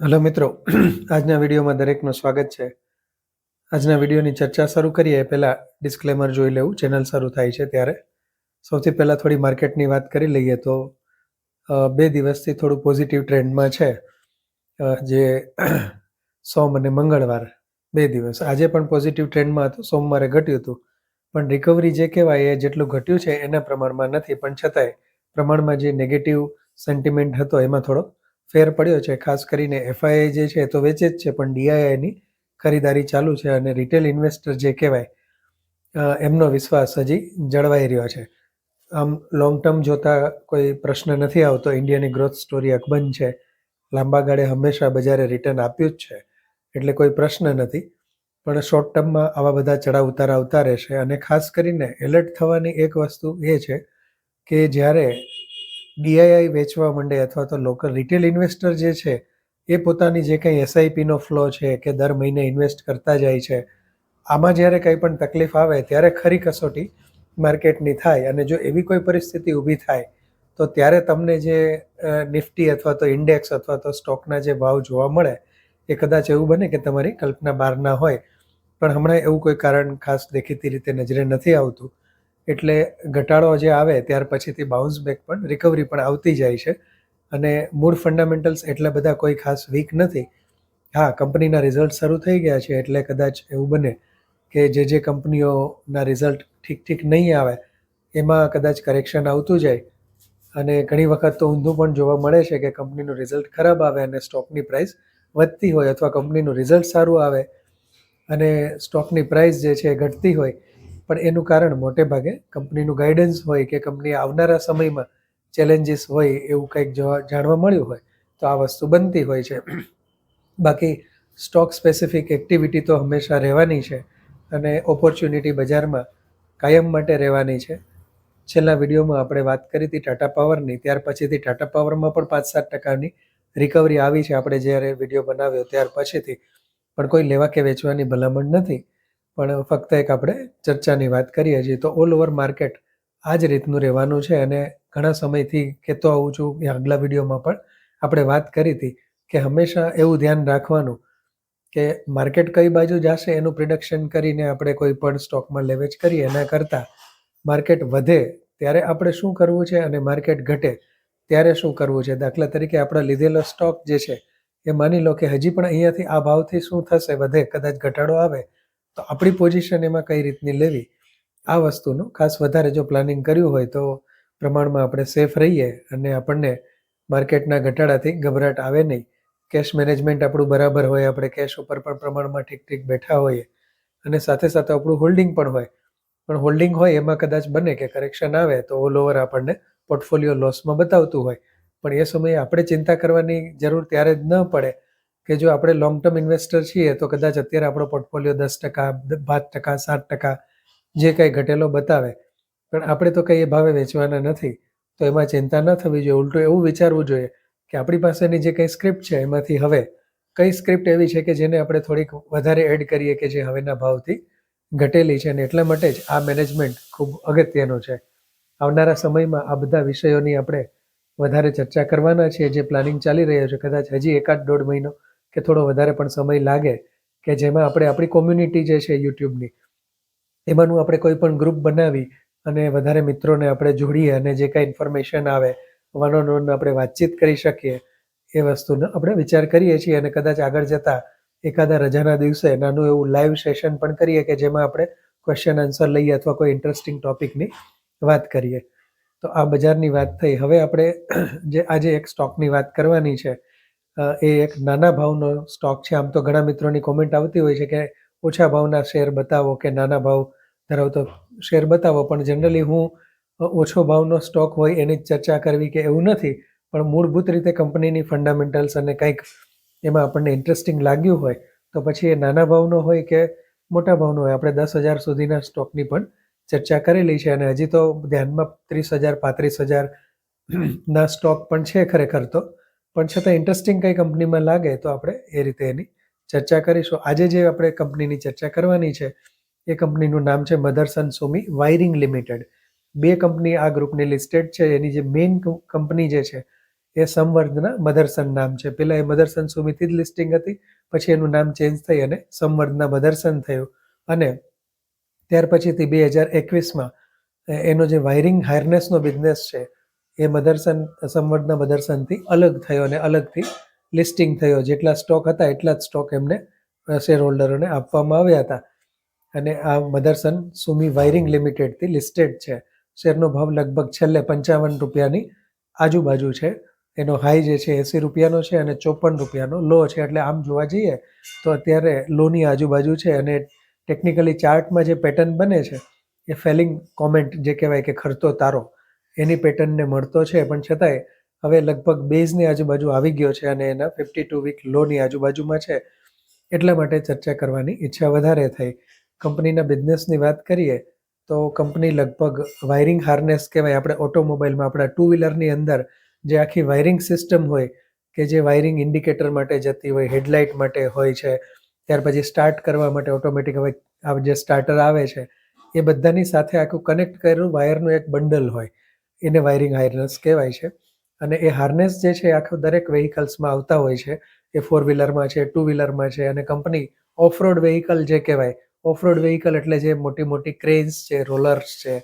Hello મિત્રો, આજના વિડીયોમાં દરેકનું સ્વાગત છે. આજના વિડીયોની ચર્ચા શરૂ કરીએ એ પહેલાં ડિસ્ક્લેમર જોઈ લેવું. ચેનલ શરૂ થાય છે ત્યારે સૌથી પહેલાં થોડી માર્કેટની વાત કરી લઈએ તો 2 દિવસથી થોડું પોઝિટિવ ટ્રેન્ડમાં છે. જે સોમ અને મંગળવાર 2 દિવસ. આજે પણ પોઝિટિવ ટ્રેન્ડમાં હતું, સોમવારે ઘટ્યું હતું, પણ રિકવરી જે કહેવાય એ જેટલું ઘટ્યું છે એના પ્રમાણમાં નથી. પણ છતાંય પ્રમાણમાં જે નેગેટિવ સેન્ટિમેન્ટ હતો એમાં થોડો ફેર પડ્યો છે. ખાસ કરીને એફઆઈઆઈ જે છે તો વેચે જ છે, પણ ડીઆઈઆઈની ખરીદારી ચાલુ છે અને રિટેલ ઇન્વેસ્ટર જે કહેવાય એમનો વિશ્વાસ હજી જળવાઈ રહ્યો છે. આમ લોંગ ટર્મ જોતાં કોઈ પ્રશ્ન નથી આવતો. ઇન્ડિયાની ગ્રોથ સ્ટોરી અકબંધ છે. લાંબા ગાળે હંમેશા બજારે રિટર્ન આપ્યું જ છે, એટલે કોઈ પ્રશ્ન નથી. પણ શોર્ટ ટર્મમાં આવા બધા ચડાવ ઉતાર આવતા રહેશે. અને ખાસ કરીને એલર્ટ થવાની એક વસ્તુ એ છે કે જ્યારે ડીઆઈઆઈ વેચવા માંડે અથવા તો લોકલ રિટેલ ઇન્વેસ્ટર જે છે એ પોતાની જે કંઈ એસઆઈપીનો ફ્લો છે કે દર મહિને ઇન્વેસ્ટ કરતા જાય છે, આમાં જ્યારે કંઈ પણ તકલીફ આવે ત્યારે ખરી કસોટી માર્કેટની થાય. અને જો એવી કોઈ પરિસ્થિતિ ઊભી થાય તો ત્યારે તમને જે નિફ્ટી અથવા તો ઇન્ડેક્સ અથવા તો સ્ટોકના જે ભાવ જોવા મળે એ કદાચ એવું બને કે તમારી કલ્પના બહારના હોય. પણ હમણાં એવું કોઈ કારણ ખાસ દેખીતી રીતે નજરે નથી આવતું, એટલે ઘટાડો જે આવે ત્યાર પછીથી બાઉન્સ બેક પણ રિકવરી પણ આવતી જાય છે. અને મૂળ ફંડામેન્ટલ્સ એટલા બધા કોઈ ખાસ વીક નથી. હા, કંપનીના રિઝલ્ટ શરૂ થઈ ગયા છે એટલે કદાચ એવું બને કે જે કંપનીઓના રિઝલ્ટ ઠીક નહીં આવે એમાં કદાચ કરેક્શન આવતું જાય. અને ઘણી વખત તો ઊંધું પણ જોવા મળે છે કે કંપનીનું રિઝલ્ટ ખરાબ આવે અને સ્ટોકની પ્રાઇસ વધતી હોય, અથવા કંપનીનું રિઝલ્ટ સારું આવે અને સ્ટોકની પ્રાઇસ જે છે એ ઘટતી હોય. પણ એનું કારણ મોટે ભાગે કંપનીનું ગાઈડન્સ હોય કે કંપની આવનારા સમયમાં ચેલેન્જીસ હોય એવું કંઈક જાણવા મળ્યું હોય તો આ વસ્તુ બનતી હોય છે. બાકી સ્ટોક સ્પેસિફિક એક્ટિવિટી તો હંમેશા રહેવાની છે અને ઓપોર્ચ્યુનિટી બજારમાં કાયમ માટે રહેવાની છે. છેલ્લા વિડીયોમાં આપણે વાત કરી હતી ટાટા પાવરની, ત્યાર પછીથી ટાટા પાવરમાં પણ 5-7% રિકવરી આવી છે. આપણે જ્યારે વિડીયો બનાવ્યો ત્યાર પછીથી પણ કોઈ લેવા કે વેચવાની ભલામણ નથી, પણ ફક્ત એક આપણે ચર્ચાની વાત કરીએ છીએ. તો ઓલ ઓવર માર્કેટ આ જ રીતનું રહેવાનું છે. અને ઘણા સમયથી કહેતો આવું છું, આગલા વિડીયોમાં પણ આપણે વાત કરી હતી કે હંમેશા એવું ધ્યાન રાખવાનું કે માર્કેટ કઈ બાજુ જશે એનું પ્રિડક્શન કરીને આપણે કોઈ પણ સ્ટોકમાં લેવેચ કરીએ. એના કરતાં માર્કેટ વધે ત્યારે આપણે શું કરવું છે અને માર્કેટ ઘટે ત્યારે શું કરવું છે. દાખલા તરીકે આપણે લીધેલો સ્ટોક જે છે એ માની લો કે હજી પણ અહીંયાથી આ ભાવથી શું થશે, વધે, કદાચ ઘટાડો આવે તો આપણી પોઝિશન એમાં કઈ રીતની લેવી, આ વસ્તુનું ખાસ વધારે જો પ્લાનિંગ કર્યું હોય તો પ્રમાણમાં આપણે સેફ રહીએ અને આપણને માર્કેટના ઘટાડાથી ગભરાટ આવે નહીં. કેશ મેનેજમેન્ટ આપણું બરાબર હોય, આપણે કેશ ઉપર પણ પ્રમાણમાં ઠીક બેઠા હોઈએ અને સાથે સાથે આપણું હોલ્ડિંગ પણ હોય. પણ હોલ્ડિંગ હોય એમાં કદાચ બને કે કરેક્શન આવે તો ઓલ ઓવર આપણને પોર્ટફોલિયો લોસમાં બતાવતું હોય. પણ એ સમયે આપણે ચિંતા કરવાની જરૂર ત્યારે જ ન પડે કે જો આપણે લોંગ ટર્મ ઇન્વેસ્ટર છીએ તો કદાચ અત્યારે આપણો પોર્ટફોલિયો 10%, 5%, 7% જે કંઈ ઘટેલો બતાવે, પણ આપણે તો કંઈ એ ભાવે વેચવાના નથી, તો એમાં ચિંતા ન થવી જોઈએ. ઉલટું એવું વિચારવું જોઈએ કે આપણી પાસેની જે કંઈ સ્ક્રિપ્ટ છે એમાંથી હવે કઈ સ્ક્રિપ્ટ એવી છે કે જેને આપણે થોડીક વધારે એડ કરીએ કે જે હવેના ભાવથી ઘટેલી છે. અને એટલા માટે જ આ મેનેજમેન્ટ ખૂબ અગત્યનું છે. આવનારા સમયમાં આ બધા વિષયોની આપણે વધારે ચર્ચા કરવાના છીએ. જે પ્લાનિંગ ચાલી રહ્યો છે કદાચ હજી 1-1.5 મહિનો કે થોડો વધારે પણ સમય લાગે, કે જેમાં આપણે આપણી કોમ્યુનિટી જે છે યુટ્યુબની, એમાંનું આપણે કોઈ પણ ગ્રુપ બનાવી અને વધારે મિત્રોને આપણે જોડીએ અને જે કાંઈ ઇન્ફોર્મેશન આવે વન ઓન વન આપણે વાતચીત કરી શકીએ, એ વસ્તુનો આપણે વિચાર કરીએ છીએ. અને કદાચ આગળ જતાં એકાદા રજાના દિવસે નાનું એવું લાઈવ સેશન પણ કરીએ કે જેમાં આપણે ક્વેશ્ચન આન્સર લઈએ અથવા કોઈ ઇન્ટરેસ્ટિંગ ટોપિકની વાત કરીએ. તો આ બજારની વાત થઈ. હવે આપણે જે આજે એક સ્ટોકની વાત કરવાની છે, એ એક નાના ભાવનો સ્ટોક છે. આમ તો ઘણા મિત્રોની કોમેન્ટ આવતી હોય છે કે ઓછા ભાવના શેર બતાવો કે નાના ભાવ ધરાવતો શેર બતાવો, પણ જનરલી હું ઓછો ભાવનો સ્ટોક હોય એની જ ચર્ચા કરવી કે એવું નથી, પણ મૂળભૂત રીતે કંપનીની ફંડામેન્ટલ્સ અને કંઈક એમાં આપણને ઇન્ટરેસ્ટિંગ લાગ્યું હોય તો પછી એ નાના ભાવનો હોય કે મોટા ભાવનો હોય. આપણે 10,000 સુધીના સ્ટોકની પણ ચર્ચા કરેલી છે અને હજી તો ધ્યાનમાં 30,000, 35,000 ના સ્ટોક પણ છે ખરેખર તો, પણ છતાં ઇન્ટરેસ્ટિંગ કંઈ કંપનીમાં લાગે તો આપણે એ રીતે એની ચર્ચા કરીશું. આજે જે આપણે કંપનીની ચર્ચા કરવાની છે એ કંપનીનું નામ છે Motherson Sumi wiring limited. 2 company આ ગ્રુપની લિસ્ટેડ છે. એની જે મેઇન કંપની જે છે એ સંવર્ધના મધરસન નામ છે. પહેલાં એ મધરસન સુમીથી જ લિસ્ટિંગ હતી, પછી એનું નામ ચેન્જ થઈ અને સંવર્ધના મધરસન થયું. અને ત્યાર પછીથી 2021માં એનો જે વાયરિંગ હાર્નેસનો બિઝનેસ છે એ સંવર્ધના મધરસનથી અલગ થયો અને અલગથી લિસ્ટિંગ થયો. જેટલા સ્ટોક હતા એટલા જ સ્ટોક એમને શેર હોલ્ડરોને આપવામાં આવ્યા હતા. અને આ મધરસન સુમી વાયરિંગ લિમિટેડથી લિસ્ટેડ છે. શેરનો ભાવ લગભગ છેલ્લે 55 રૂપિયાની આજુબાજુ છે. એનો હાઈ જે છે 80 રૂપિયાનો છે અને 54 રૂપિયાનો લો છે. એટલે આમ જોવા જઈએ તો અત્યારે લોની આજુબાજુ છે. અને ટેકનિકલી ચાર્ટમાં જે પેટર્ન બને છે એ ફેલિંગ કોમેન્ટ જે કહેવાય કે ખરતો તારો એની પેટર્નને મળતો છે. પણ છતાંય હવે લગભગ બેઝની આજુબાજુ આવી ગયો છે અને એના 52 વીક લોની આજુબાજુમાં છે. એટલા માટે ચર્ચા કરવાની ઈચ્છા વધારે થઈ. કંપનીના બિઝનેસની વાત કરીએ તો કંપની લગભગ વાયરિંગ હાર્નેસ કહેવાય, આપણે ઓટોમોબાઈલમાં આપણા ટુ વ્હીલરની અંદર જે આખી વાયરિંગ સિસ્ટમ હોય કે જે વાયરિંગ ઇન્ડિકેટર માટે જતી હોય, હેડલાઇટ માટે હોય છે, ત્યાર પછી સ્ટાર્ટ કરવા માટે ઓટોમેટિક હવે આ જે સ્ટાર્ટર આવે છે એ બધાની સાથે આખું કનેક્ટ કરેલું વાયરનું એક બંડલ હોય, એને વાયરિંગ હાર્નેસ કહેવાય છે. અને એ હાર્નેસ જે છે આખું દરેક વેહિકલ્સમાં આવતા હોય છે. એ ફોર વ્હીલરમાં છે, ટુ વ્હીલરમાં છે. અને કંપની ઓફરોડ વેહિકલ જે કહેવાય, ઓફરોડ વેહિકલ એટલે જે મોટી મોટી ક્રેન્સ છે, રોલર્સ છે,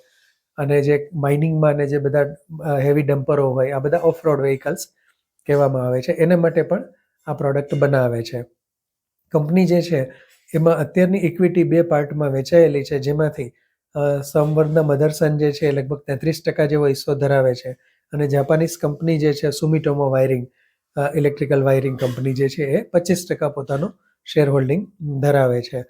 અને જે માઇનિંગમાં ને જે બધા હેવી ડમ્પરો હોય, આ બધા ઓફરોડ વેહિકલ્સ કહેવામાં આવે છે. એના માટે પણ આ પ્રોડક્ટ બનાવે છે. કંપની જે છે એમાં અત્યારની ઇક્વિટી 2 પાર્ટમાં વેચાયેલી છે, જેમાંથી સંવર્ધના મધરસન જે છે એ લગભગ 33% જેવો હિસ્સો ધરાવે છે. અને જાપાનીઝ કંપની જે છે સુમિટોમો વાયરિંગ, ઇલેક્ટ્રિકલ વાયરિંગ કંપની જે છે એ 25% પોતાનું શેર હોલ્ડિંગ ધરાવે છે.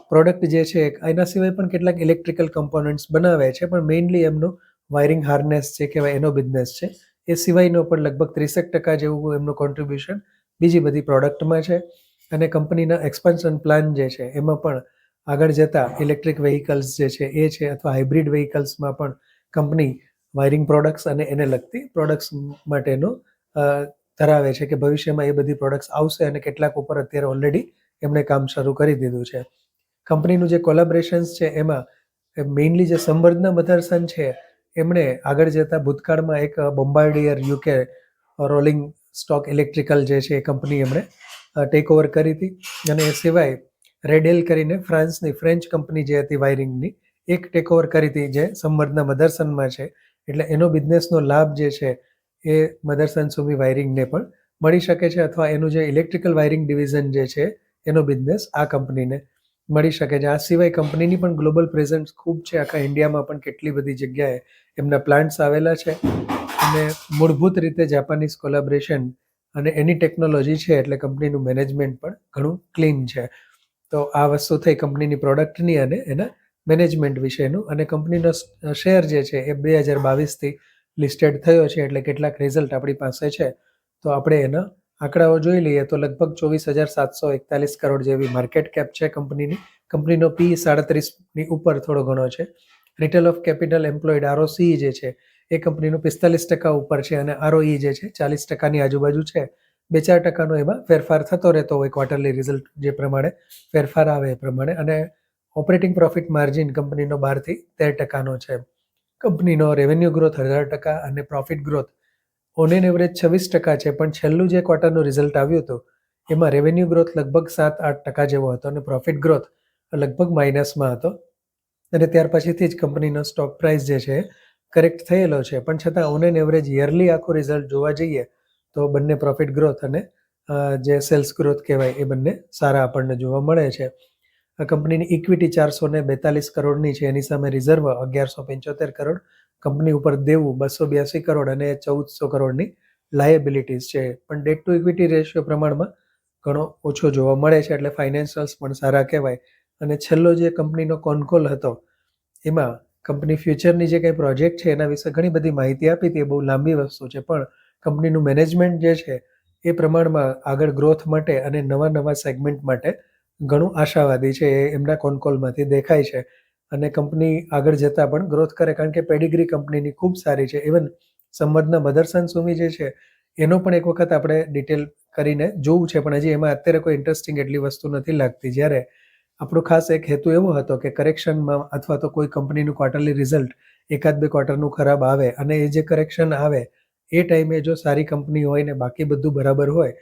પ્રોડક્ટ જે છે એના સિવાય પણ કેટલાક ઇલેક્ટ્રિકલ કમ્પોનન્ટ્સ બનાવે છે, પણ મેઇનલી એમનું વાયરિંગ હાર્નેસ જે કહેવાય એનો બિઝનેસ છે. એ સિવાયનો પણ લગભગ 30% જેવું એમનું કોન્ટ્રીબ્યુશન બીજી બધી પ્રોડક્ટમાં છે. અને કંપનીના એક્સપાન્શન પ્લાન જે છે એમાં પણ આગળ જતાં ઇલેક્ટ્રિક વેહિકલ્સ જે છે એ છે, અથવા હાઇબ્રિડ વેહિકલ્સમાં પણ કંપની વાયરિંગ પ્રોડક્ટ્સ અને એને લગતી પ્રોડક્ટ્સ માટેનો ધરાવે છે કે ભવિષ્યમાં એ બધી પ્રોડક્ટ્સ આવશે. અને કેટલાક ઉપર અત્યારે ઓલરેડી એમણે કામ શરૂ કરી દીધું છે. કંપનીનું જે કોલેબોરેશન્સ છે એમાં મેઇનલી જે સંવર્ધના મધરસન છે એમણે આગળ જતાં ભૂતકાળમાં એક બોમ્બાર્ડિયર યુકે રોલિંગ સ્ટોક ઇલેક્ટ્રિકલ જે છે એ કંપની એમણે ટેક ઓવર કરી હતી. અને એ સિવાય રેડેલ કરીને ફ્રાન્સની ફ્રેન્ચ કંપની જે હતી વાયરિંગની, એક ટેક ઓવર કરી હતી જે સંવર્ધના મધરસનમાં છે. એટલે એનો બિઝનેસનો લાભ જે છે એ મધરસન સુમી વાયરિંગને પણ મળી શકે છે, અથવા એનું જે ઇલેક્ટ્રિકલ વાયરિંગ ડિવિઝન જે છે એનો બિઝનેસ આ કંપનીને મળી શકે છે. આ સિવાય કંપનીની પણ ગ્લોબલ પ્રેઝન્સ ખૂબ છે. આખા ઇન્ડિયામાં પણ કેટલી બધી જગ્યાએ એમના પ્લાન્ટ્સ આવેલા છે. અને મૂળભૂત રીતે જાપાનીઝ કોલેબોરેશન અને એની ટેકનોલોજી છે, એટલે કંપનીનું મેનેજમેન્ટ પણ ઘણું ક્લીન છે. તો આ વસ્તુ થઈ કંપનીની પ્રોડક્ટની અને એના મેનેજમેન્ટ વિશેનું. અને કંપનીનો શેર જે છે એ 2022થી લિસ્ટેડ થયો છે, એટલે કેટલાક રિઝલ્ટ આપણી પાસે છે. તો આપણે એના આંકડાઓ જોઈ લઈએ તો લગભગ 24,741 કરોડ જેવી માર્કેટ કેપ છે કંપનીની. કંપનીનો પી 37ની ઉપર થોડો ઘણો છે. Return of capital employed ROCE જે છે એ કંપનીનું 45% ઉપર છે. અને ROE જે છે 40%ની આજુબાજુ છે. 2-4%નો એમાં ફેરફાર થતો રહેતો હોય ક્વાર્ટરલી રિઝલ્ટ જે પ્રમાણે ફેરફાર આવે એ પ્રમાણે. અને ઓપરેટિંગ પ્રોફિટ માર્જિન કંપનીનો 12થી 13%નો છે. કંપનીનો રેવન્યુ ગ્રોથ 18% અને profit growth on an average 26% છે. પણ છેલ્લું જે ક્વાર્ટરનું રિઝલ્ટ આવ્યું હતું એમાં રેવન્યુ ગ્રોથ લગભગ 7-8% જેવો હતો અને પ્રોફિટ ગ્રોથ લગભગ માઇનસમાં હતો. અને ત્યાર પછીથી જ કંપનીનો સ્ટોક પ્રાઇસ જે છે કરેક્ટ થયેલો છે. પણ છતાં ઓન એન એવરેજ યરલી આખું રિઝલ્ટ જોવા જઈએ તો બંને પ્રોફિટ ગ્રોથ અને જે સેલ્સ ગ્રોથ કહેવાય એ બંને સારા આપણને જોવા મળે છે. આ કંપનીની ઇક્વિટી 442 કરોડની છે, એની સામે રિઝર્વ 1175 કરોડ, કંપની ઉપર દેવું 282 કરોડ અને 1400 કરોડની લાયબિલિટીઝ છે. પણ ડેટ ટુ ઇક્વિટી રેશિયો પ્રમાણમાં ઘણો ઓછો જોવા મળે છે, એટલે ફાઇનાન્શિયલ્સ પણ સારા કહેવાય. અને છેલ્લો જે કંપનીનો કોનકોલ હતો એમાં કંપની ફ્યુચરની જે કંઈ પ્રોજેક્ટ છે એના વિશે ઘણી બધી માહિતી આપી હતી. એ બહુ લાંબી વસ્તુ છે, પણ કંપનીનું મેનેજમેન્ટ જે છે એ પ્રમાણમાં આગળ ગ્રોથ માટે અને નવા સેગમેન્ટ માટે ઘણું આશાવાદી છે. એ એમના કોનકોલમાંથી દેખાય છે. અને કંપની આગળ જતાં પણ ગ્રોથ કરે, કારણ કે પેડિગ્રી કંપનીની ખૂબ સારી છે. ઇવન સંવર્ધના મધરસન સુમી જે છે એનો પણ એક વખત આપણે ડિટેલ કરીને જોવું છે, પણ હજી એમાં અત્યારે કોઈ ઇન્ટરેસ્ટિંગ એટલી વસ્તુ નથી લાગતી. જ્યારે આપણો ખાસ એક હેતુ એવો હતો કે કરેક્શનમાં અથવા તો કોઈ કંપનીનું ક્વાર્ટરલી રિઝલ્ટ 1-2 ક્વાર્ટરનું ખરાબ આવે અને એ જે કરેક્શન આવે એ ટાઈમે જો સારી કંપની હોય ને બાકી બધું બરાબર હોય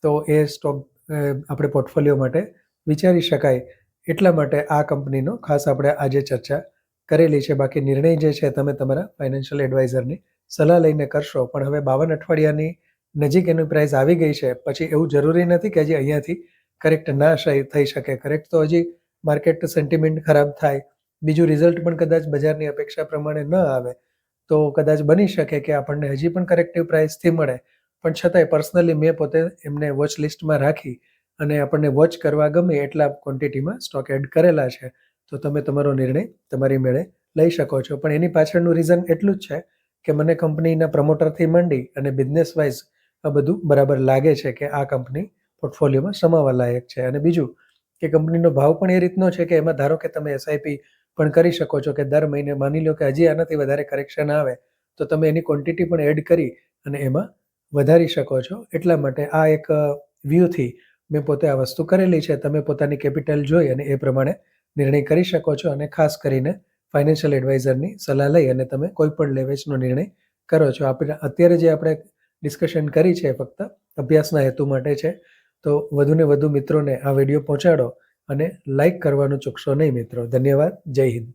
તો એ સ્ટોક આપણે પોર્ટફોલિયો માટે વિચારી શકાય. એટલા માટે આ કંપનીનો ખાસ આપણે આજે ચર્ચા કરેલી છે. બાકી નિર્ણય જે છે તમે તમારા ફાઇનાન્શિયલ એડવાઇઝરની સલાહ લઈને કરશો. પણ હવે 52 અઠવાડિયાની નજીક એની પ્રાઇસ આવી ગઈ છે, પછી એવું જરૂરી નથી કે હજી અહીંયાથી કરેક્ટ ના થઈ શકે. કરેક્ટ તો હજી માર્કેટ સેન્ટિમેન્ટ ખરાબ થાય, બીજું રિઝલ્ટ પણ કદાચ બજારની અપેક્ષા પ્રમાણે ન આવે તો કદાચ બની શકે કે આપણને હજી પણ કરેક્ટિવ પ્રાઇસથી મળે. પણ છતાંય પર્સનલી મેં પોતે એમને વોચ લિસ્ટમાં રાખી અને આપણને વોચ કરવા ગમે એટલા ક્વોન્ટિટીમાં સ્ટોક એડ કરેલા છે. તો તમે તમારો નિર્ણય તમારી મેળે લઈ શકો છો. પણ એની પાછળનું રીઝન એટલું જ છે કે મને કંપનીના પ્રમોટરથી માંડી અને બિઝનેસ વાઇઝ આ બધું બરાબર લાગે છે કે આ કંપની પોર્ટફોલિયોમાં સમાવવા લાયક છે. અને બીજું કે કંપનીનો ભાવ પણ એ રીતનો છે કે એમાં ધારો કે તમે એસઆઈપી પણ કરી શકો છો કે દર મહિને માની લો કે હજી આનાથી વધારે કરેક્શન આવે તો તમે એની ક્વોન્ટિટી પણ એડ કરી અને એમાં વધારી શકો છો. એટલા માટે આ એક વ્યૂથી મેં પોતે આ વસ્તુ કરેલી છે. તમે પોતાની કેપિટલ જોઈ અને એ પ્રમાણે નિર્ણય કરી શકો છો. અને ખાસ કરીને ફાઇનાન્શિયલ એડવાઇઝરની સલાહ લઈ અને તમે કોઈ પણ લેવેચનો નિર્ણય કરો છો. આપણે અત્યારે જે આપણે ડિસ્કશન કરી છે ફક્ત અભ્યાસના હેતુ માટે છે. તો વધુને વધુ મિત્રોને આ વિડીયો પહોંચાડો અને લાઈક કરવાનું ચૂકશો નહીં મિત્રો. ધન્યવાદ. જય હિન્દ.